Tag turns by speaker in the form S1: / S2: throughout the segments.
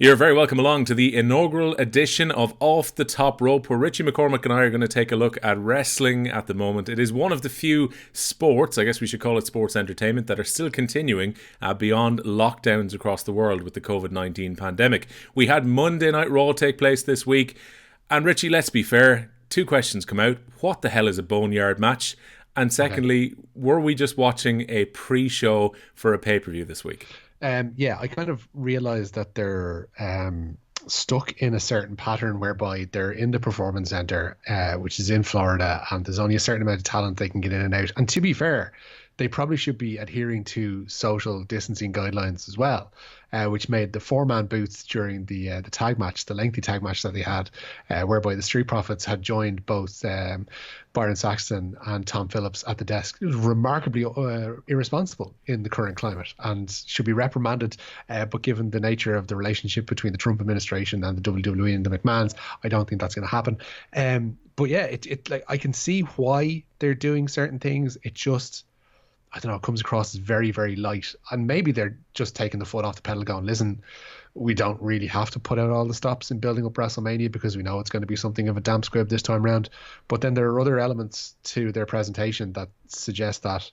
S1: You're very welcome along to the inaugural edition of Off the Top Rope, where Richie McCormack and I are going to take a look at wrestling at the moment. It is one of the few sports, I guess we should call it sports entertainment, that are still continuing beyond lockdowns across the world with the COVID-19 pandemic. We had Monday Night Raw take place this week, and Richie, let's be fair, two questions come out. What the hell is a boneyard match? And secondly, were we just watching a pre-show for a pay-per-view this week?
S2: I kind of realized that they're stuck in a certain pattern whereby they're in the performance center, which is in Florida, and there's only a certain amount of talent they can get in and out. And to be fair, they probably should be adhering to social distancing guidelines as well, which made the four-man booths during the tag match, the lengthy tag match that they had, whereby the Street Profits had joined both Byron Saxton and Tom Phillips at the desk. It was remarkably irresponsible in the current climate and should be reprimanded. But given the nature of the relationship between the Trump administration and the WWE and the McMahons, I don't think that's going to happen. But yeah, it like I can see why they're doing certain things. It just, I don't know, it comes across as very, very light. And maybe they're just taking the foot off the pedal going, listen, we don't really have to put out all the stops in building up WrestleMania because we know it's going to be something of a damp squib this time around. But then there are other elements to their presentation that suggest that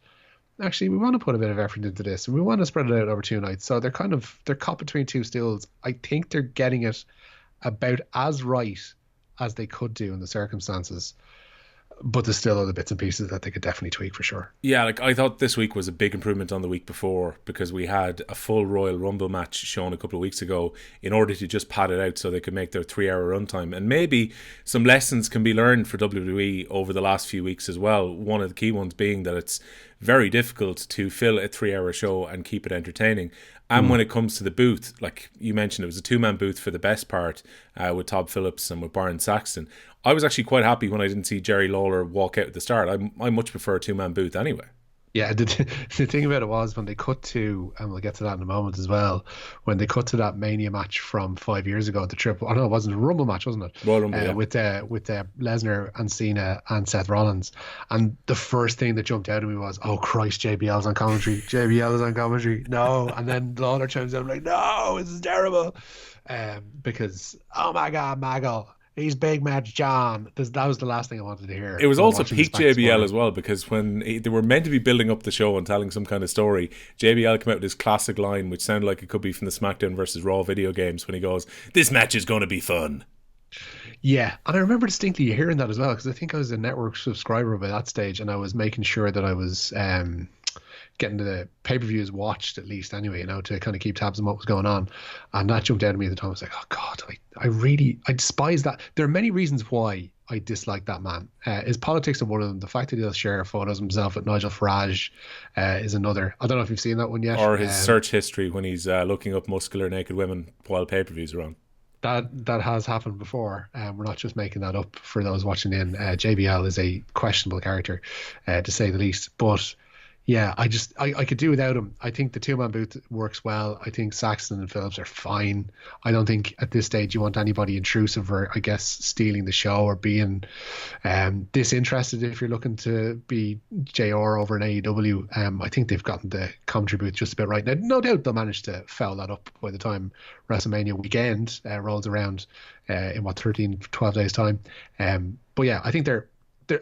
S2: actually we want to put a bit of effort into this and we want to spread it out over two nights. So they're caught between two stools. I think they're getting it about as right as they could do in the circumstances. But there's still other bits and pieces that they could definitely tweak for sure.
S1: Yeah, like I thought this week was a big improvement on the week before because we had a full Royal Rumble match shown a couple of weeks ago in order to just pad it out so they could make their 3-hour runtime. And maybe some lessons can be learned for WWE over the last few weeks as well. One of the key ones being that it's very difficult to fill a 3-hour show and keep it entertaining. And when it comes to the booth, like you mentioned, it was a two-man booth for the best part with Tom Phillips and with Byron Saxton. I was actually quite happy when I didn't see Jerry Lawler walk out at the start. I much prefer a two-man booth anyway.
S2: Yeah, the thing about it was when they cut to, and we'll get to that in a moment as well, when they cut to that Mania match from 5 years ago, the triple, it wasn't a Rumble match, wasn't it?
S1: Royal Rumble, yeah.
S2: With Lesnar and Cena and Seth Rollins. And the first thing that jumped out at me was, oh Christ, JBL's on commentary. JBL is on commentary. No. And then Lawler chimes in, I'm like, no, this is terrible. Because, oh my God, he's Big Match John. That was the last thing I wanted to hear.
S1: It was also peak JBL as well, because when they were meant to be building up the show and telling some kind of story, JBL came out with his classic line, which sounded like it could be from the SmackDown versus Raw video games, when he goes, "This match is going to be fun."
S2: Yeah, and I remember distinctly hearing that as well, because I think I was a network subscriber by that stage, and I was making sure that I was getting the pay-per-views watched at least anyway, to kind of keep tabs on what was going on. And that jumped out at me at the time. I was like, oh God, I despise that. There are many reasons why I dislike that man. His politics are one of them. The fact that he'll share photos of himself with Nigel Farage is another. I don't know if you've seen that one yet.
S1: Or his search history when he's looking up muscular naked women while pay-per-views are on.
S2: That has happened before. We're not just making that up for those watching in. JBL is a questionable character, to say the least. But yeah, I could do without him. I think the two-man booth works well. I think Saxton and Phillips are fine. I don't think at this stage you want anybody intrusive or, I guess, stealing the show or being disinterested if you're looking to be JR over in AEW. I think they've gotten the commentary booth just about right. Now, no doubt they'll manage to foul that up by the time WrestleMania weekend rolls around in 13, 12 days' time. But yeah, I think they're,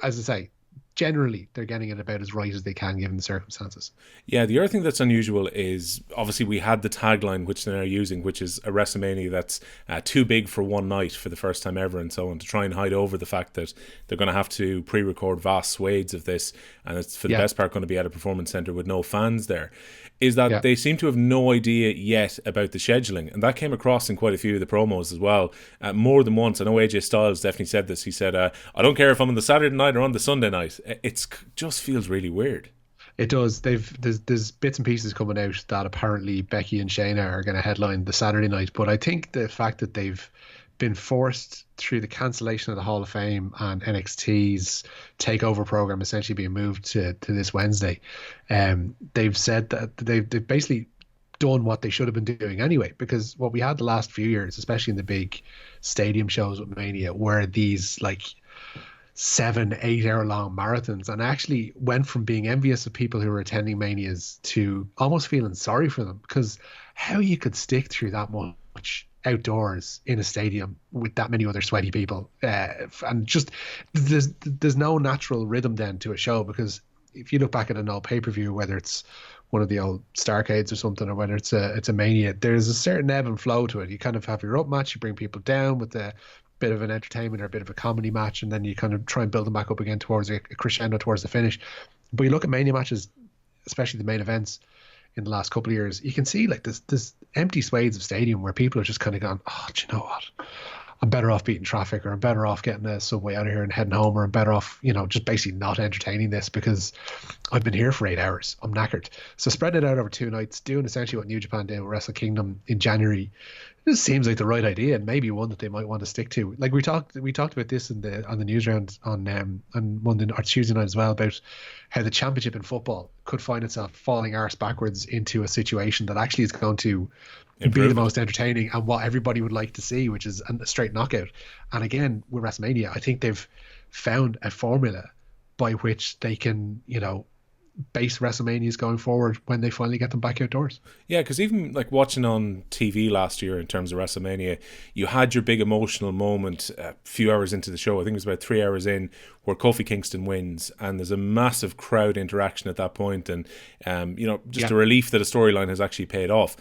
S2: as I say, generally they're getting it about as right as they can given the circumstances.
S1: Yeah, the other thing that's unusual is obviously we had the tagline which they're now using, which is a WrestleMania that's too big for one night for the first time ever, and so on, to try and hide over the fact that they're going to have to pre-record vast swathes of this, and it's for the best part going to be at a performance centre with no fans there. Is that they seem to have no idea yet about the scheduling, and that came across in quite a few of the promos as well, more than once. I know AJ Styles definitely said this. He said, I don't care if I'm on the Saturday night or on the Sunday night. It just feels really weird.
S2: It does. There's bits and pieces coming out that apparently Becky and Shayna are going to headline the Saturday night, but I think the fact that they've been forced through the cancellation of the Hall of Fame and NXT's takeover program essentially being moved to this Wednesday, they've said that they've basically done what they should have been doing anyway, because what we had the last few years, especially in the big stadium shows with Mania, were these like 7-8 hour long marathons, and actually went from being envious of people who were attending Manias to almost feeling sorry for them, because how you could stick through that much outdoors in a stadium with that many other sweaty people, and just there's no natural rhythm then to a show, because if you look back at an old pay-per-view, whether it's one of the old Starcades or something, or whether it's a Mania, there's a certain ebb and flow to it. You kind of have your up match, you bring people down with a bit of an entertainment or a bit of a comedy match, and then you kind of try and build them back up again towards a crescendo towards the finish. But you look at Mania matches, especially the main events in the last couple of years, you can see like this empty swathes of stadium where people are just kind of gone, oh, do you know what? I'm better off beating traffic, or I'm better off getting a subway out of here and heading home, or I'm better off, just basically not entertaining this because I've been here for 8 hours. I'm knackered. So spreading it out over 2 nights, doing essentially what New Japan did with Wrestle Kingdom in January, this seems like the right idea, and maybe one that they might want to stick to. Like we talked about this on the news round on Monday or Tuesday night as well, about how the championship in football could find itself falling arse backwards into a situation that actually is going to be the most entertaining and what everybody would like to see, which is a straight knockout. And again, with WrestleMania, I think they've found a formula by which they can, base WrestleManias going forward when they finally get them back outdoors.
S1: Yeah, because even like watching on TV last year in terms of WrestleMania, you had your big emotional moment a few hours into the show. I think it was about 3 hours in, where Kofi Kingston wins, and there's a massive crowd interaction at that point, and a relief that a storyline has actually paid off.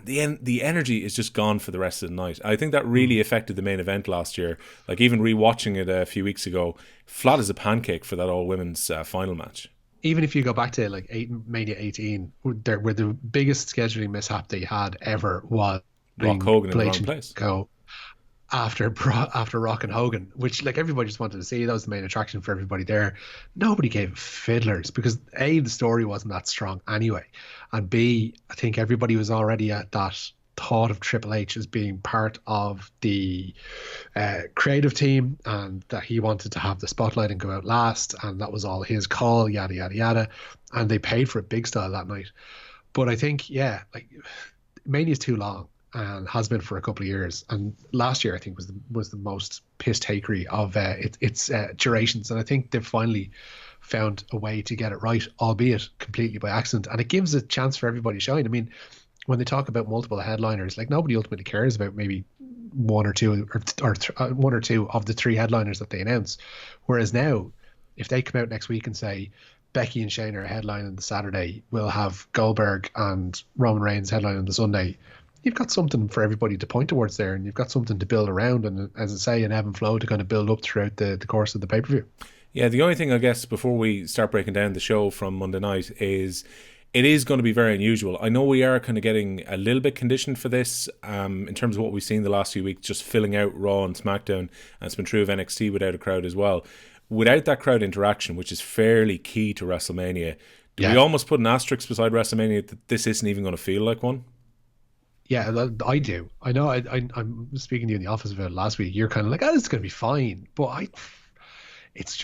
S1: And the energy is just gone for the rest of the night. I think that really affected the main event last year. Like even rewatching it a few weeks ago, flat as a pancake for that all women's final match.
S2: Even if you go back to like Mania 18, where the biggest scheduling mishap they had ever was
S1: Rock Hogan in the wrong place.
S2: Go after Rock and Hogan, which like everybody just wanted to see. That was the main attraction for everybody there. Nobody gave fiddlers, because A, the story wasn't that strong anyway, and B, I think everybody was already at that thought of Triple H as being part of the creative team, and that he wanted to have the spotlight and go out last, and that was all his call, yada yada yada, and they paid for it big style that night. But I think like Mania's too long, and has been for a couple of years, and last year I think was the most piss takery of its durations, and I think they've finally found a way to get it right, albeit completely by accident, and it gives a chance for everybody to shine. I mean, when they talk about multiple headliners, like nobody ultimately cares about maybe one or two of the 3 headliners that they announce. Whereas now, if they come out next week and say Becky and Shane are a headline on the Saturday, we'll have Goldberg and Roman Reigns headline on the Sunday, you've got something for everybody to point towards there, and you've got something to build around, and as I say, an ebb and flow to kind of build up throughout the course of the pay-per-view.
S1: Yeah, the only thing I guess before we start breaking down the show from Monday night is it is going to be very unusual. I know we are kind of getting a little bit conditioned for this in terms of what we've seen the last few weeks, just filling out Raw and SmackDown, and it's been true of NXT without a crowd as well. Without that crowd interaction, which is fairly key to WrestleMania, do we almost put an asterisk beside WrestleMania that this isn't even going to feel like one?
S2: Yeah, I do. I know I'm speaking to you in the office about it last week. You're kind of like, oh, it's going to be fine. But it's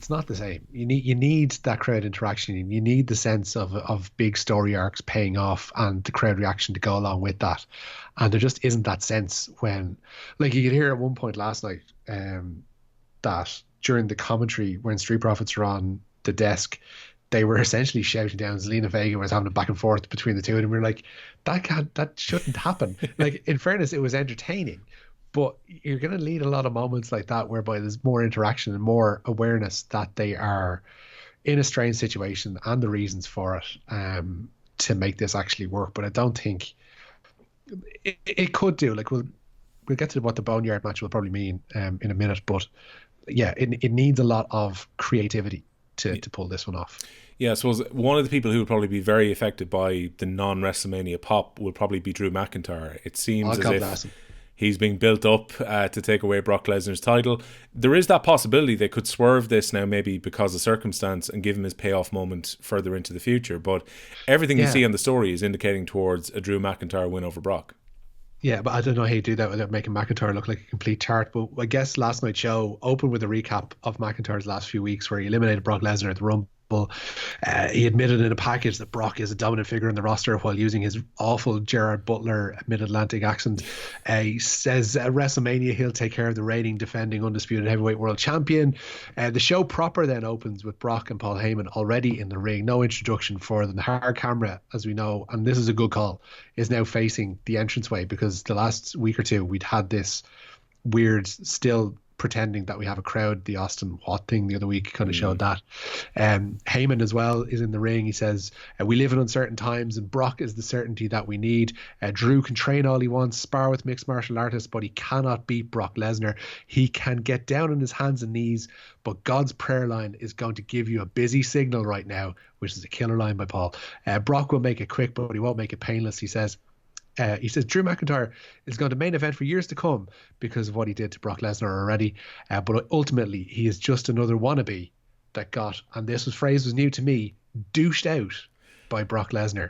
S2: not the same. You need that crowd interaction. You need the sense of big story arcs paying off and the crowd reaction to go along with that. And there just isn't that sense when, like, you could hear at one point last night that during the commentary when Street Profits were on the desk, they were essentially shouting down. Zelina Vega was having a back and forth between the two of them. We were like, that shouldn't happen. Like, in fairness, it was entertaining. But you're going to lead a lot of moments like that whereby there's more interaction and more awareness that they are in a strange situation and the reasons for it to make this actually work. But I don't think it could do. Like, we'll get to what the Boneyard match will probably mean in a minute. But yeah, it needs a lot of creativity to pull this one off.
S1: Yeah, I suppose one of the people who would probably be very affected by the non-WrestleMania pop will probably be Drew McIntyre. It seems as if he's being built up to take away Brock Lesnar's title. There is that possibility they could swerve this now, maybe because of circumstance, and give him his payoff moment further into the future. But everything you see on the story is indicating towards a Drew McIntyre win over Brock. Yeah,
S2: but I don't know how you do that without making McIntyre look like a complete tart. But I guess last night's show opened with a recap of McIntyre's last few weeks, where he eliminated Brock Lesnar at the Rumble, He admitted in a package that Brock is a dominant figure in the roster while using his awful Gerard Butler mid-Atlantic accent. He says at WrestleMania he'll take care of the reigning, defending, undisputed heavyweight world champion. The show proper then opens with Brock and Paul Heyman already in the ring. No introduction for them. The hard camera, as we know, and this is a good call, is now facing the entranceway, because the last week or two we'd had this weird still pretending that we have a crowd. The Austin Watt thing the other week kind of showed that. Heyman as well is in the ring. He says, we live in uncertain times and Brock is the certainty that we need. Drew can train all he wants, spar with mixed martial artists, but he cannot beat Brock Lesnar. He can get down on his hands and knees, but God's prayer line is going to give you a busy signal right now, which is a killer line by Paul. Brock will make it quick, but he won't make it painless, he says. Drew McIntyre is going to main event for years to come because of what he did to Brock Lesnar already. But ultimately, he is just another wannabe that got, and this phrase was new to me, douched out by Brock Lesnar.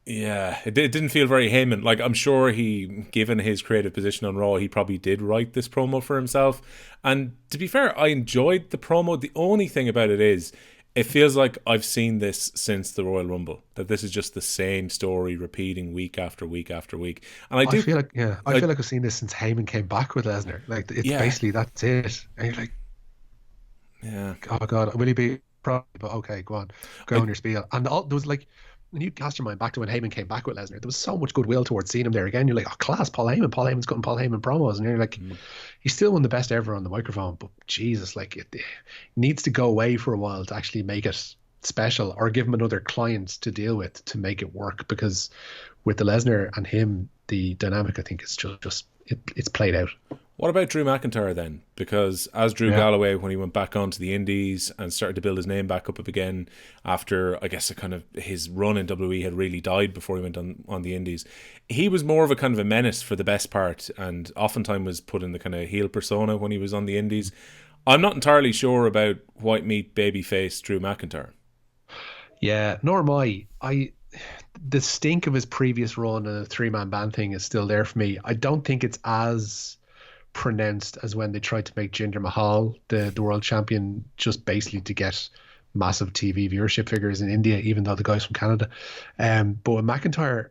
S1: Yeah, it didn't feel very Heyman. Like, I'm sure given his creative position on Raw, he probably did write this promo for himself. And to be fair, I enjoyed the promo. The only thing about it is, it feels like I've seen this since the Royal Rumble, that this is just the same story repeating week after week after week. And I
S2: feel like I've seen this since Heyman came back with Lesnar. Like, it's basically that's it. And you're like, oh God, will he be? Probably, but okay, go on your spiel. And there was like, when you cast your mind back to when Heyman came back with Lesnar, there was so much goodwill towards seeing him there again. You're like, oh, class, Paul Heyman. Paul Heyman's cutting Paul Heyman promos. And you're like, he's still one of the best ever on the microphone. But Jesus, like, it needs to go away for a while to actually make it special, or give him another client to deal with to make it work. Because with the Lesnar and him, the dynamic, I think, is just it's played out.
S1: What about Drew McIntyre then? Because as Drew Galloway, when he went back onto the Indies and started to build his name back up again after, I guess, his run in WWE had really died before he went on the Indies, he was more of a kind of a menace for the best part, and oftentimes was put in the kind of heel persona when he was on the Indies. I'm not entirely sure about white meat babyface Drew McIntyre.
S2: Yeah, nor am I. The stink of his previous run and the three-man band thing is still there for me. I don't think it's as pronounced as when they tried to make Jinder Mahal the world champion, just basically to get massive TV viewership figures in India, even though the guy's from Canada. But with McIntyre,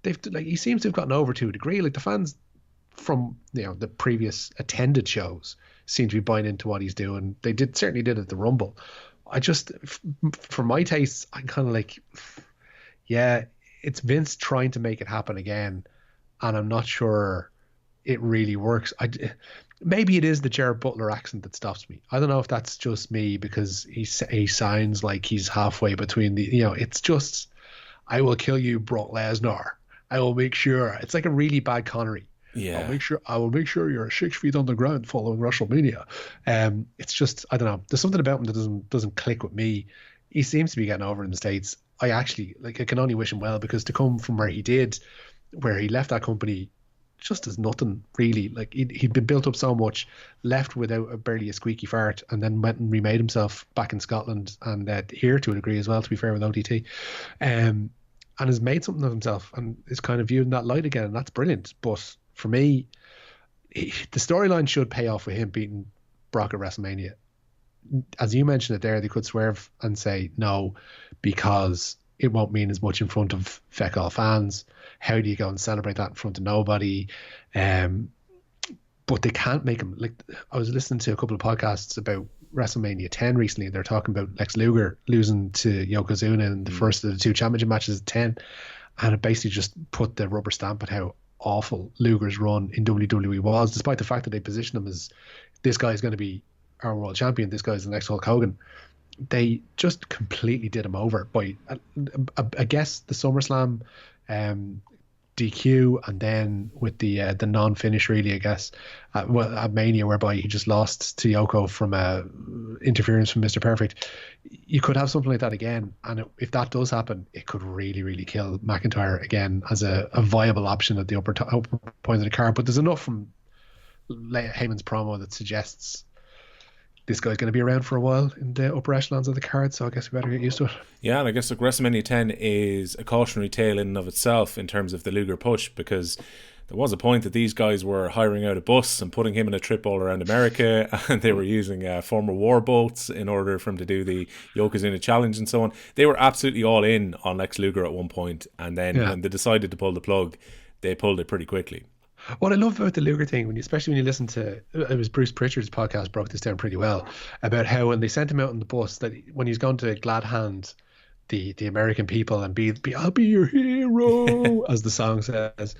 S2: he seems to have gotten over to a degree. Like, the fans from the previous attended shows seem to be buying into what he's doing. They certainly did at the Rumble. I just, for my tastes, I'm kind of like, yeah, it's Vince trying to make it happen again, and I'm not sure it really works. Maybe it is the Gerard Butler accent that stops me. I don't know if that's just me, because he sounds like he's halfway between it's just, I will kill you, Brock Lesnar. I will make sure. It's like a really bad Connery.
S1: Yeah.
S2: I will make sure you're 6 feet on the ground following WrestleMania. It's just, I don't know. There's something about him that doesn't click with me. He seems to be getting over in the States. I can only wish him well, because to come from where he did, where he left that company just as nothing really, like he'd been built up so much, left without barely a squeaky fart, and then went and remade himself back in Scotland and here to a degree as well, to be fair, with OTT, and has made something of himself and is kind of viewed in that light again, and that's brilliant. But for me, the storyline should pay off with him beating Brock at WrestleMania. As you mentioned it there, they could swerve and say no, because it won't mean as much in front of feck all fans. How do you go and celebrate that in front of nobody? But they can't make him, like, I was listening to a couple of podcasts about WrestleMania 10 recently. They're talking about Lex Luger losing to Yokozuna in the first of the two championship matches at 10, and it basically just put the rubber stamp at how awful Luger's run in WWE was, despite the fact that they positioned him as, this guy is going to be our world champion, this guy's the next Hulk Hogan. They just completely did him over by, I guess, the SummerSlam DQ, and then with the non-finish, really, I guess, at Mania, whereby he just lost to Yoko from interference from Mr. Perfect. You could have something like that again, and if that does happen, it could really, really kill McIntyre again as a viable option at the upper point of the card. But there's enough from Heyman's promo that suggests this guy's going to be around for a while in the upper echelons of the card, so I guess we better get used to it.
S1: Yeah, and I guess WrestleMania 10 is a cautionary tale in and of itself in terms of the Luger push, because there was a point that these guys were hiring out a bus and putting him in a trip all around America, and they were using former war boats in order for him to do the Yokozuna challenge and so on. They were absolutely all in on Lex Luger at one point, and then when they decided to pull the plug, they pulled it pretty quickly.
S2: What I love about the Luger thing, especially when you listen to, it was Bruce Pritchard's podcast broke this down pretty well, about how when they sent him out on the bus, that when he's going to glad hand the American people and be I'll be your hero, as the song says,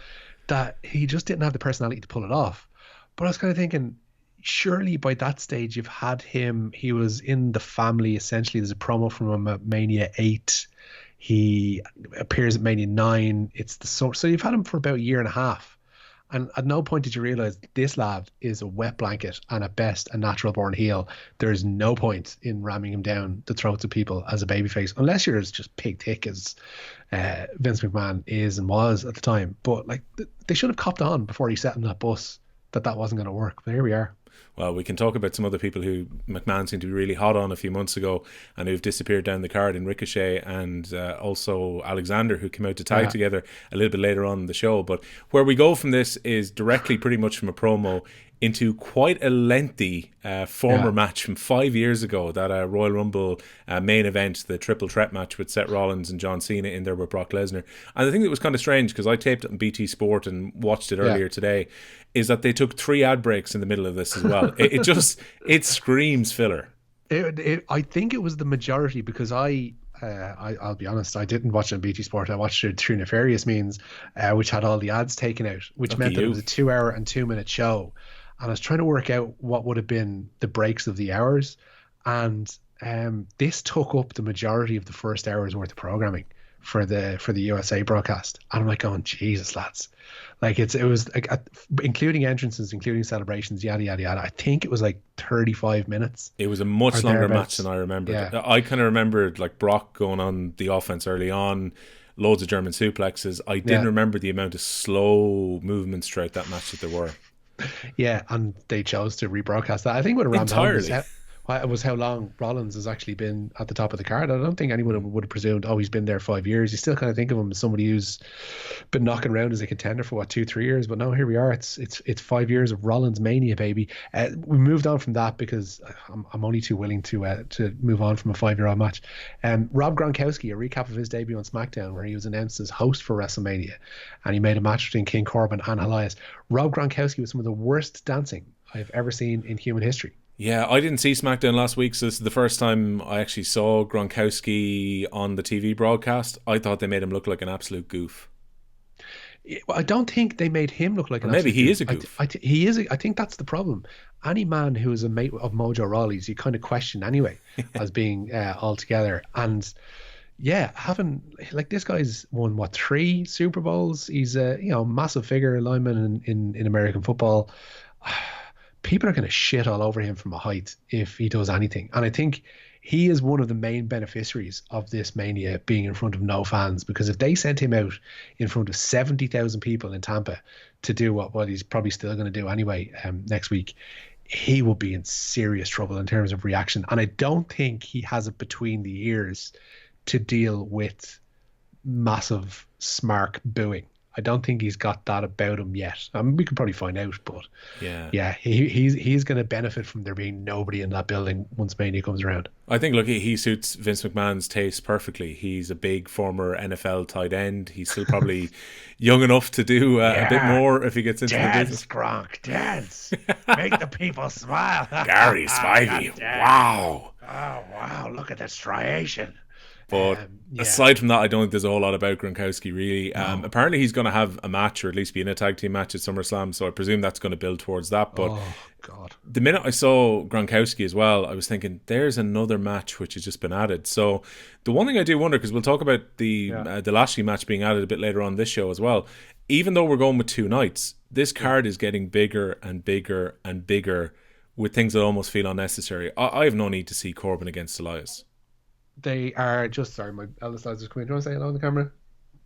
S2: that he just didn't have the personality to pull it off. But I was kind of thinking, surely by that stage you've had him, he was in the family essentially. There's a promo from him at Mania 8. He appears at Mania 9. It's the so you've had him for about a year and a half. And at no point did you realize this lad is a wet blanket and at best a natural born heel. There is no point in ramming him down the throats of people as a babyface, unless you're as just pig thick as Vince McMahon is and was at the time. But like they should have copped on before he sat in that bus that wasn't going to work. But here we are.
S1: Well, we can talk about some other people who McMahon seemed to be really hot on a few months ago and who've disappeared down the card in Ricochet and also Alexander, who came out to tag together a little bit later on in the show. But where we go from this is directly pretty much from a promo into quite a lengthy former match from 5 years ago, that Royal Rumble main event, the triple threat match with Seth Rollins and John Cena in there with Brock Lesnar. And I think it was kind of strange because I taped it on BT Sport and watched it earlier today, is that they took 3 ad breaks in the middle of this as well. it screams filler.
S2: I think it was the majority because I'll be honest, I didn't watch it on BT Sport. I watched it through nefarious means, which had all the ads taken out, which meant that it was a 2 hour and 2 minute show. And I was trying to work out what would have been the breaks of the hours. And this took up the majority of the first hour's worth of programming for the USA broadcast. And I'm like going, Jesus, lads. Like it was like, including entrances, including celebrations, yada, yada, yada. I think it was like 35 minutes.
S1: It was a much longer match than I remembered. Yeah. I kind of remembered like Brock going on the offense early on, loads of German suplexes. I didn't remember the amount of slow movements throughout that match that there were.
S2: Yeah, and they chose to rebroadcast that. I think what rammed home was how long Rollins has actually been at the top of the card. I don't think anyone would have presumed, he's been there 5 years. You still kind of think of him as somebody who's been knocking around as a contender for 2-3 years. But no, here we are. It's 5 years of Rollins mania, baby. We moved on from that because I'm only too willing to move on from a 5-year-old match. Rob Gronkowski, a recap of his debut on SmackDown, where he was announced as host for WrestleMania, and he made a match between King Corbin and Elias. Rob Gronkowski was some of the worst dancing I've ever seen in human history.
S1: Yeah, I didn't see SmackDown last week, so this is the first time I actually saw Gronkowski on the TV broadcast. I thought they made him look like an absolute goof.
S2: I don't think they made him look like an absolute goof.
S1: Maybe he is a goof.
S2: He is. I think that's the problem. Any man who is a mate of Mojo Rawley's, you kind of question anyway as being all together. And yeah, having like this guy's won 3 Super Bowls. He's a massive figure lineman in American football. People are going to shit all over him from a height if he does anything. And I think he is one of the main beneficiaries of this mania being in front of no fans, because if they sent him out in front of 70,000 people in Tampa to do what he's probably still going to do anyway next week, he will be in serious trouble in terms of reaction. And I don't think he has it between the ears to deal with massive smark booing. I don't think he's got that about him yet. I mean, we could probably find out, but he's going to benefit from there being nobody in that building once Mania comes around.
S1: I think, look, he suits Vince McMahon's taste perfectly. He's a big former NFL tight end. He's still probably young enough to do a bit more if he gets into the business.
S2: Gronk, dance. Make the people smile.
S1: Gary Spivey. Wow.
S2: Oh, wow. Look at that striation.
S1: But aside from that, I don't think there's a whole lot about Gronkowski, really. Apparently he's going to have a match, or at least be in a tag team match at SummerSlam, so I presume that's going to build towards that. But the minute I saw Gronkowski as well, I was thinking, there's another match which has just been added. So the one thing I do wonder, because we'll talk about the Lashley match being added a bit later on this show as well, even though we're going with 2 nights, this card is getting bigger and bigger and bigger with things that almost feel unnecessary. I have no need to see Corbin against Elias.
S2: They are just, sorry, my eldest lad just coming. Do you want to say hello on the camera?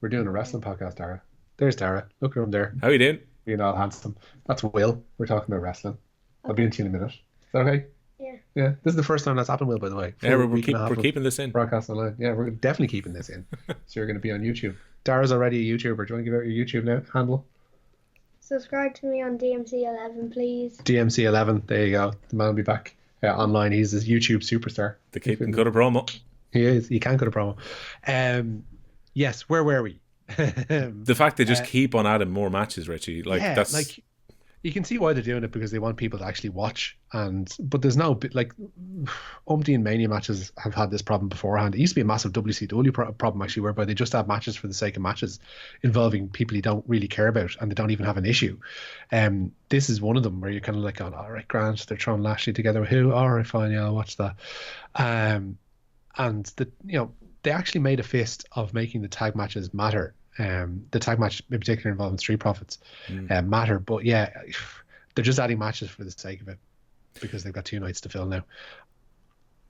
S2: We're doing a wrestling podcast, Dara. There's Dara. Look at him there.
S1: How you doing?
S2: Being all handsome. That's Will. We're talking about wrestling. Okay. I'll be in to you in a minute. Is that okay?
S3: Yeah.
S2: Yeah. This is the first time that's happened, Will, by the way.
S1: Yeah, we're keeping this in.
S2: Broadcast online. Yeah, we're definitely keeping this in. So you're going to be on YouTube. Dara's already a YouTuber. Do you want to give out your YouTube now handle?
S3: subscribe to me on DMC11, please.
S2: DMC11, there you go. The man will be back online. He's a YouTube superstar.
S1: The kid can cut a promo.
S2: He is. He can cut a promo. Yes, where were we?
S1: The fact they just keep on adding more matches, Richie. That's
S2: like, you can see why they're doing it, because they want people to actually watch. But there's no, like, umpteen Mania matches have had this problem beforehand. It used to be a massive WCW problem, actually, whereby they just have matches for the sake of matches involving people you don't really care about and they don't even have an issue. This is one of them where you're kind of like, all right, Grant, they're throwing Lashley together with who? All right, fine, yeah, I'll watch that. And they actually made a fist of making the tag matches matter. The tag match in particular involving Street Profits matter, but yeah, they're just adding matches for the sake of it because they've got 2 nights to fill now.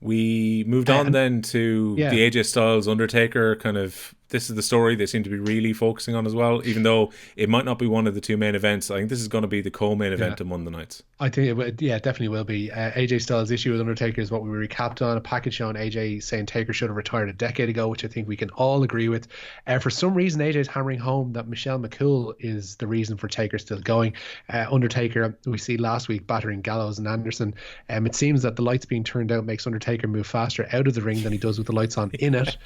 S1: We moved on then to the AJ Styles Undertaker kind of. This is the story they seem to be really focusing on as well, even though it might not be one of the 2 main events. I think this is going to be the co-main event on Monday nights.
S2: I think it definitely will be. AJ Styles' issue with Undertaker is what we recapped on, a package showing AJ saying Taker should have retired a decade ago, which I think we can all agree with. For some reason, AJ's hammering home that Michelle McCool is the reason for Taker still going. Undertaker, we see last week battering Gallows and Anderson. It seems that the lights being turned out makes Undertaker move faster out of the ring than he does with the lights on in it.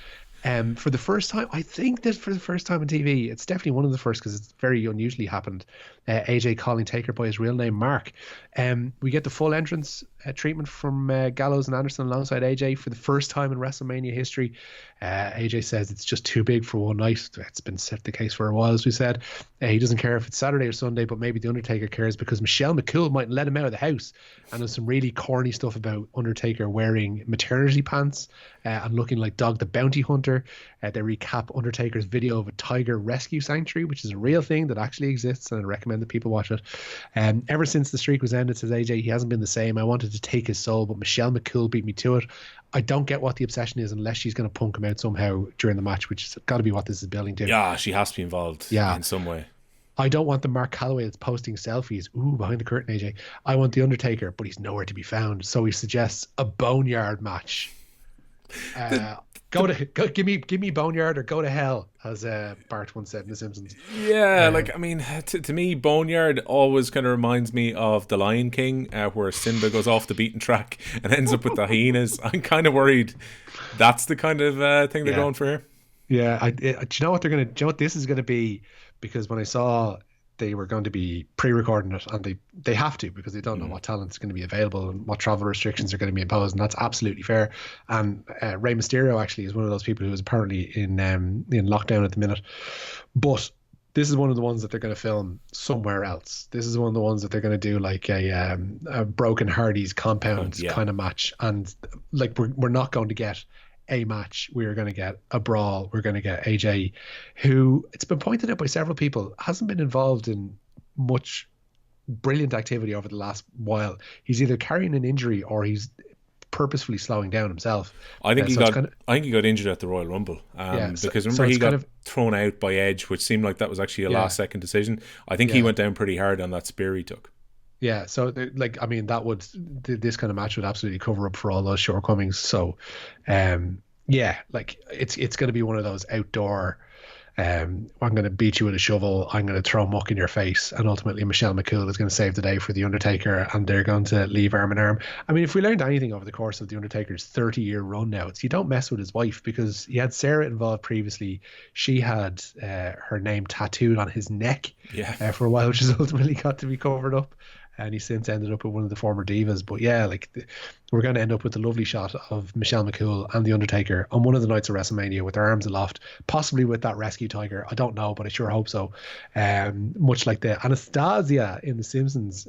S2: For the first time, I think that for the first time on TV, it's definitely one of the first because it's very unusually happened. AJ calling Taker by his real name, Mark. We get the full entrance treatment from Gallows and Anderson alongside AJ for the first time in WrestleMania history. AJ says it's just too big for one night. It's been set the case for a while, as we said. He doesn't care if it's Saturday or Sunday, but maybe the Undertaker cares because Michelle McCool might let him out of the house. And there's some really corny stuff about Undertaker wearing maternity pants and looking like Dog the Bounty Hunter. They recap Undertaker's video of a tiger rescue sanctuary, which is a real thing that actually exists, and I recommend that people watch it. Ever since the streak was ended, says AJ, he hasn't been the same. I wanted to take his soul, but Michelle McCool beat me to it. I don't get what the obsession is unless she's going to punk him out somehow during the match, which has got to be what this is building to.
S1: Yeah, she has to be involved in some way.
S2: I don't want the Mark Calloway that's posting selfies. Ooh, behind the curtain, AJ. I want the Undertaker, but he's nowhere to be found. So he suggests a boneyard match. Give me boneyard or go to hell, as Bart once said in The Simpsons.
S1: Yeah, to me, boneyard always kind of reminds me of The Lion King, where Simba goes off the beaten track and ends up with the hyenas. I'm kind of worried that's the kind of thing they're going for here.
S2: Yeah, do you know what they're going to? Do you know what this is going to be? Because when I saw they were going to be pre-recording it, and they have to because they don't know what talent is going to be available and what travel restrictions are going to be imposed, and that's absolutely fair. And Rey Mysterio actually is one of those people who is apparently in lockdown at the minute, but this is one of the ones that they're going to film somewhere else. This is one of the ones that they're going to do like a Broken Hardy's compound kind of match, and like we're not going to get a match. We're going to get a brawl. We're going to get AJ, who, it's been pointed out by several people, hasn't been involved in much brilliant activity over the last while. He's either carrying an injury or he's purposefully slowing down himself.
S1: I think he got injured at the Royal Rumble because remember he got thrown out by Edge, which seemed like that was actually a last second decision. I think he went down pretty hard on that spear he took.
S2: Yeah, so this kind of match would absolutely cover up for all those shortcomings. So, it's going to be one of those outdoor. I'm going to beat you with a shovel. I'm going to throw muck in your face, and ultimately Michelle McCool is going to save the day for the Undertaker, and they're going to leave arm in arm. I mean, if we learned anything over the course of the Undertaker's 30-year run now, it's you don't mess with his wife, because he had Sarah involved previously. She had her name tattooed on his neck for a while, which has ultimately got to be covered up. And he since ended up with one of the former divas. But yeah, we're going to end up with the lovely shot of Michelle McCool and The Undertaker on one of the nights of WrestleMania with their arms aloft, possibly with that rescue tiger. I don't know, but I sure hope so. Much like the Anastasia in The Simpsons.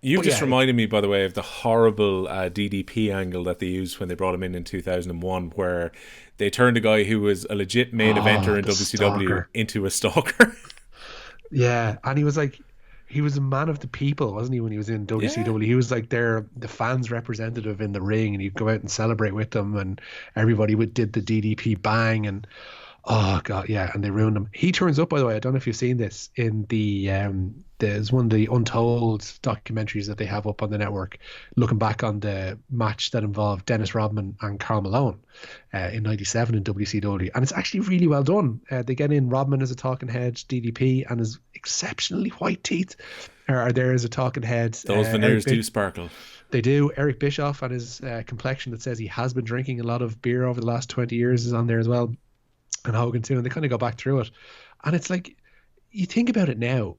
S1: You've just reminded me, by the way, of the horrible DDP angle that they used when they brought him in 2001, where they turned a guy who was a legit main eventer in WCW stalker into a stalker.
S2: Yeah, and he was like... He was a man of the people, wasn't he, when he was in WCW? He was like the fans' representative in the ring, and he'd go out and celebrate with them, and everybody did the DDP bang. And Oh god, yeah, and they ruined him. He turns up, by the way. I don't know if you've seen this in there's one of the Untold documentaries that they have up on the network, looking back on the match that involved Dennis Rodman and Karl Malone in '97 in WCW, and it's actually really well done. They get in Rodman as a talking head, DDP, and his exceptionally white teeth are there as a talking head.
S1: Those veneers do sparkle.
S2: They do. Eric Bischoff and his complexion that says he has been drinking a lot of beer over the last 20 years is on there as well. And Hogan too, and they kind of go back through it, and it's like, you think about it now,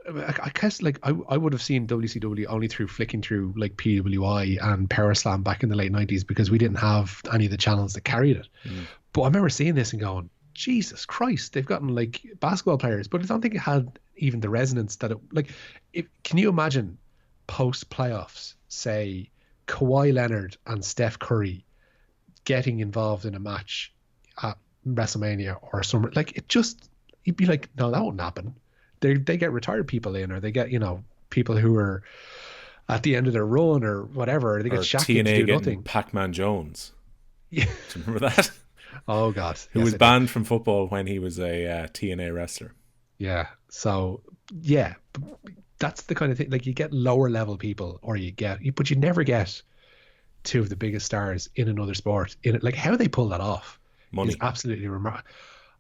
S2: I guess, like, I would have seen WCW only through flicking through like PWI and Power Slam back in the late 90s, because we didn't have any of the channels that carried it. But I remember seeing this and going, Jesus Christ, they've gotten like basketball players, but I don't think it had even the resonance that it, like, can you imagine post playoffs, say Kawhi Leonard and Steph Curry getting involved in a match at Wrestlemania or somewhere, like, it just, you'd be like, no, that wouldn't happen. They get retired people in, or they get, people who are at the end of their run or whatever. They get Shaq to do nothing.
S1: Pac-Man Jones.
S2: Yeah.
S1: Do you remember that?
S2: Oh God.
S1: Who was banned from football when he was a TNA wrestler.
S2: Yeah. So yeah, that's the kind of thing. Like, you get lower level people, or but you never get two of the biggest stars in another sport. In it, like, how they pull that off.
S1: Money.
S2: Is absolutely remarkable.